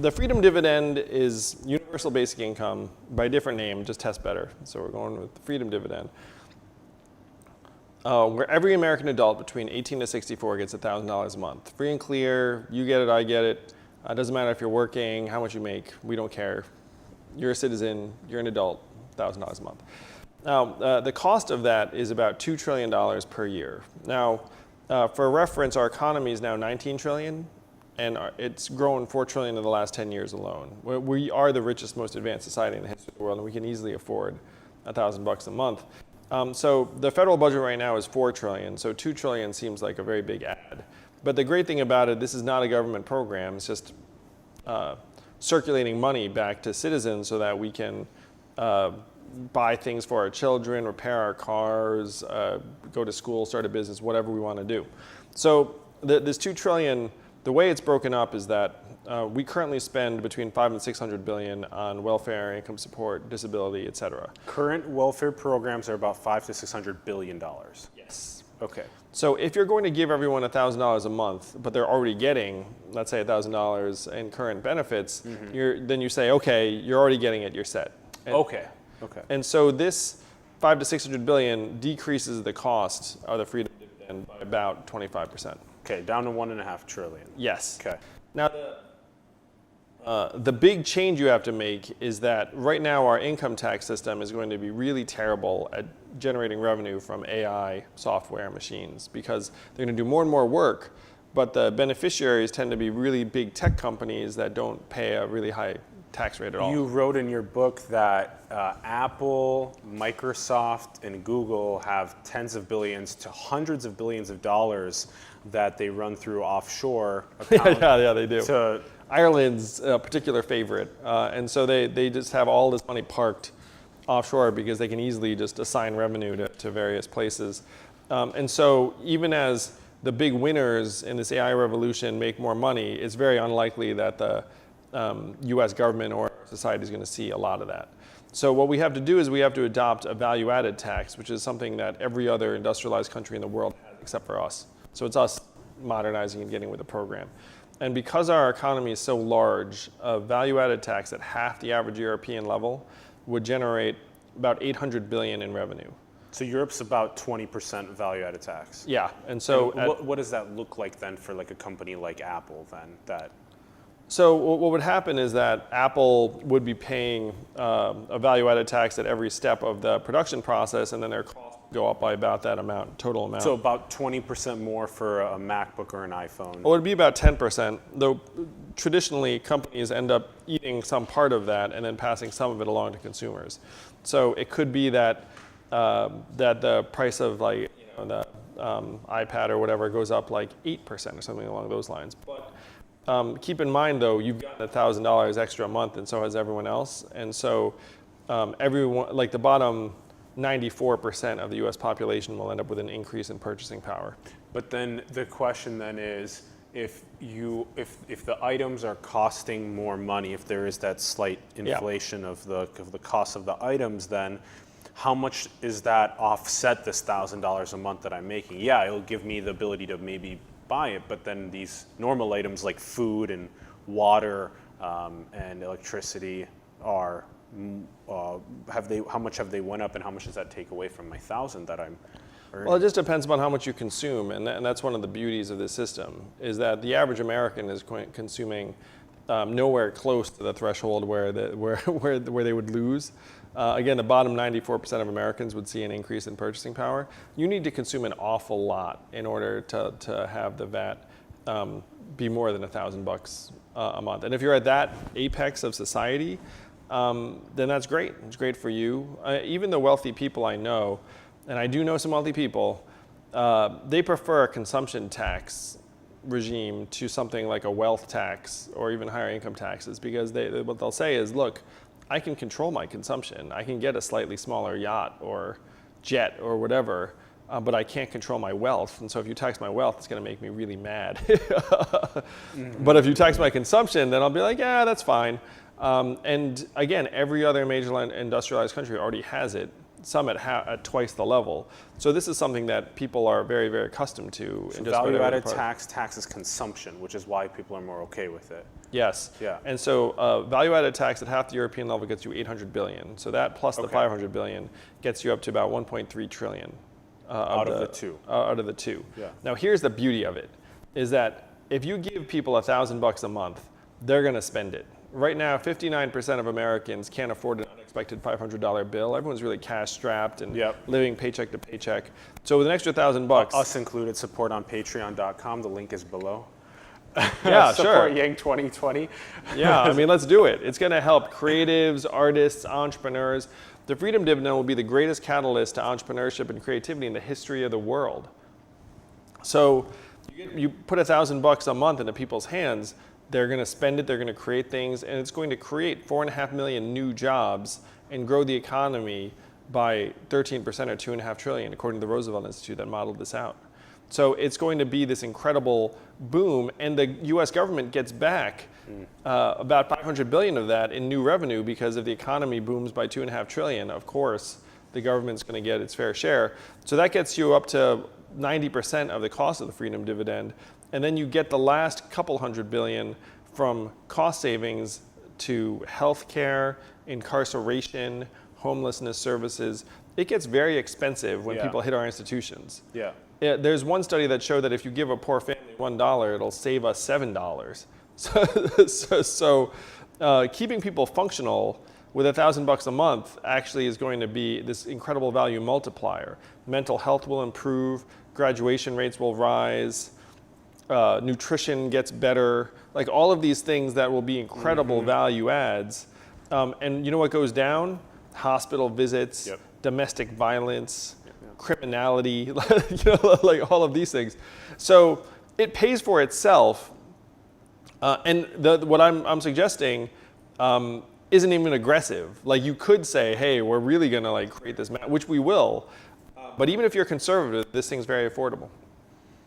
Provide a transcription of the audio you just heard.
the freedom dividend is universal basic income by a different name, just tests better. So we're going with the freedom dividend. Where every American adult between 18 to 64 gets $1,000 a month. Free and clear, you get it, I get it. It doesn't matter if you're working, how much you make, we don't care. You're a citizen, you're an adult, $1,000 a month. Now, the cost of that is about $2 trillion per year. Now, for reference, our economy is now $19 trillion, and it's grown $4 trillion in the last 10 years alone. We are the richest, most advanced society in the history of the world, and we can easily afford $1,000 a month. So the federal budget right now is $4 trillion, so $2 trillion seems like a very big add. But the great thing about it, this is not a government program, it's just circulating money back to citizens so that we can buy things for our children, repair our cars, go to school, start a business, whatever we want to do. So this $2 trillion, the way it's broken up is that we currently spend between $500 and $600 billion on welfare, income support, disability, et cetera. Current welfare programs are about $500 to $600 billion. Yes. Okay. So if you're going to give everyone $1,000 a month, but they're already getting, let's say, $1,000 in current benefits, then you say, okay, you're already getting it, you're set. Okay. And so this $500 to $600 billion decreases the cost of the freedom dividend by about 25%. Okay, down to $1.5 trillion. Yes. Okay. Now, the big change you have to make is that right now our income tax system is going to be really terrible at generating revenue from AI software machines because they're going to do more and more work, but the beneficiaries tend to be really big tech companies that don't pay a really high tax rate at all. You wrote in your book that Apple, Microsoft, and Google have tens of billions to hundreds of billions of dollars that they run through offshore accounts. Yeah, they do. Ireland's a particular favorite. And so they just have all this money parked offshore because they can easily just assign revenue to various places. And so even as the big winners in this AI revolution make more money, it's very unlikely that the US government or society is going to see a lot of that. So what we have to do is we have to adopt a value-added tax, which is something that every other industrialized country in the world has except for us. So it's us modernizing and getting with the program. And because our economy is so large, a value-added tax at half the average European level would generate about $800 billion in revenue. So Europe's about 20% value-added tax. Yeah, and so what does that look like then for like a company like Apple then? So what would happen is that Apple would be paying a value-added tax at every step of the production process, and then their costs go up by about that amount, total amount. So about 20% more for a MacBook or an iPhone. Well, it'd be about 10%, though traditionally companies end up eating some part of that and then passing some of it along to consumers. So it could be that that the price of the iPad or whatever goes up like 8% or something along those lines. But keep in mind, though, you've gotten $1,000 extra a month, and so has everyone else. And so everyone, like the bottom 94% of the U.S. population will end up with an increase in purchasing power. But then the question then is, if the items are costing more money, if there is that slight inflation of the cost of the items, then how much is that offset this $1,000 a month that I'm making? Yeah, it'll give me the ability to maybe buy it, but then these normal items like food and water and electricity are how much have they went up, and how much does that take away from my $1,000 that I'm earning? Well, it just depends upon how much you consume, and that's one of the beauties of this system is that the average American is consuming nowhere close to the threshold where they would lose. Again, the bottom 94% of Americans would see an increase in purchasing power. You need to consume an awful lot in order to have the VAT be more than $1,000 a month. And if you're at that apex of society, then that's great. It's great for you. Even the wealthy people I know, and I do know some wealthy people, they prefer a consumption tax regime to something like a wealth tax or even higher income taxes, because what they'll say is, look, I can control my consumption. I can get a slightly smaller yacht or jet or whatever, but I can't control my wealth. And so if you tax my wealth, it's going to make me really mad. But if you tax my consumption, then I'll be like, yeah, that's fine. And again, every other major industrialized country already has it. some at twice the level. So this is something that people are very, very accustomed to. So value-added tax is consumption, which is why people are more okay with it. Yes. Yeah. And so value-added tax at half the European level gets you 800 billion. So that plus the 500 billion gets you up to about 1.3 trillion. Out of the two. Yeah. Now here's the beauty of it, is that if you give people $1,000 a month, they're going to spend it. Right now, 59% of Americans can't afford an unexpected $500 bill. Everyone's really cash strapped and living paycheck to paycheck. So with an extra $1,000, us included, support on patreon.com. The link is below. Yeah, Support Yang 2020. Yeah, I mean, let's do it. It's going to help creatives, artists, entrepreneurs. The Freedom Dividend will be the greatest catalyst to entrepreneurship and creativity in the history of the world. So you put $1,000 a month into people's hands, they're going to spend it, they're going to create things, and it's going to create 4.5 million new jobs and grow the economy by 13% or 2.5 trillion, according to the Roosevelt Institute that modeled this out. So it's going to be this incredible boom, and the US government gets back about 500 billion of that in new revenue, because if the economy booms by 2.5 trillion, of course, the government's going to get its fair share. So that gets you up to 90% of the cost of the Freedom Dividend. And then you get the last couple hundred billion from cost savings to healthcare, incarceration, homelessness services. It gets very expensive when people hit our institutions. Yeah. There's one study that showed that if you give a poor family $1, it'll save us $7. So keeping people functional with $1,000 a month actually is going to be this incredible value multiplier. Mental health will improve, graduation rates will rise, nutrition gets better, like all of these things that will be incredible value adds. And you know what goes down? Hospital visits, domestic violence, criminality, like all of these things. So it pays for itself. And what I'm suggesting isn't even aggressive. Like you could say, hey, we're really going to like create this, which we will. But even if you're conservative, this thing's very affordable.